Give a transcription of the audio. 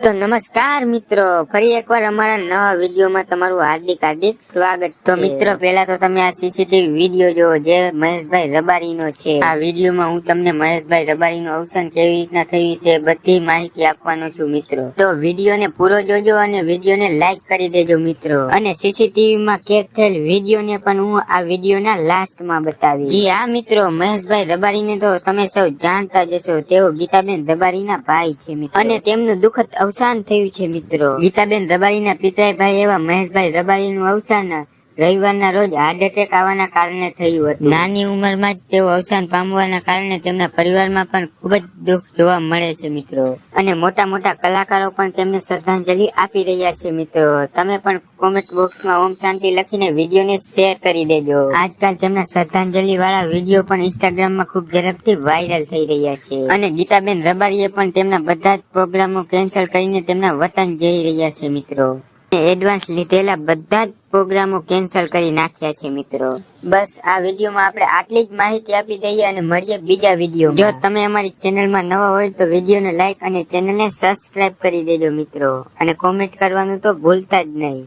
તો નમસ્કાર મિત્રો, ફરી એકવાર અમારા નવા વિડીયોમાં તમારું હાર્દિક સ્વાગત. તો મિત્રો પહેલા તો તમે આ સીસીટીવી વિડીયો જોવો જે મહેશભાઈ રબારીનો છે. આ વિડીયોમાં હું તમને મહેશભાઈ રબારીનું અવસાન કેવી રીતના થયું તે બધી માહિતી આપવાનો છું મિત્રો. તો વિડીયોને પૂરો જોજો અને વિડીયોને લાઈક કરી દેજો મિત્રો. અને સીસીટીવી માં કેદ થયેલ વિડીયોને પણ હું આ વિડીયોના લાસ્ટમાં બતાવીશ. જી હા મિત્રો, મહેશભાઈ રબારીને તો તમે સૌ જાણતા જ હશો. તેઓ ગીતાબેન રબારીના ભાઈ છે મિત્રો અને તેમનું દુઃખદ અવસાન થયું છે મિત્રો. ગીતાબેન રબારીના પિતરાઈ ભાઈ એવા મહેશભાઈ રબારીનું અવસાન રવિવારના રોજ હાર્ટ એટેક આવવાના કારણે થયું હતું. નાની ઉંમરમાં જ તેઓ અવસાન પામવાના કારણે તેમના પરિવારમાં પણ ખૂબ જ દુઃખ જોવા મળે છે મિત્રો. અને મોટા મોટા કલાકારો પણ તેમને શ્રદ્ધાંજલિ આપી રહ્યા છે મિત્રો. તમે પણ કોમેન્ટ બોક્સમાં ઓમ શાંતિ લખીને વિડીયોને શેર કરી દેજો. આજકાલ તેમના શ્રદ્ધાંજલિ વાળા વિડીયો પણ ઇન્સ્ટાગ્રામમાં ખૂબ ઝડપથી વાયરલ થઈ રહ્યા છે. અને ગીતાબેન રબારીએ પણ તેમના બધા જ પ્રોગ્રામો કેન્સલ કરીને તેમના વતન જઈ રહ્યા છે મિત્રો. એડવાન્સ લીધેલા બધા જ પ્રોગ્રામો કેન્સલ કરી નાખ્યા છે મિત્રો. બસ આ વિડીયોમાં આપણે આટલી જ માહિતી આપી દઈએ અને મળીએ બીજા વિડીયો. જો તમે અમારી ચેનલમાં નવા હોય તો વિડીયોને લાઈક અને ચેનલને સબસ્ક્રાઇબ કરી દેજો મિત્રો. અને કોમેન્ટ કરવાનું તો ભૂલતા જ નહીં.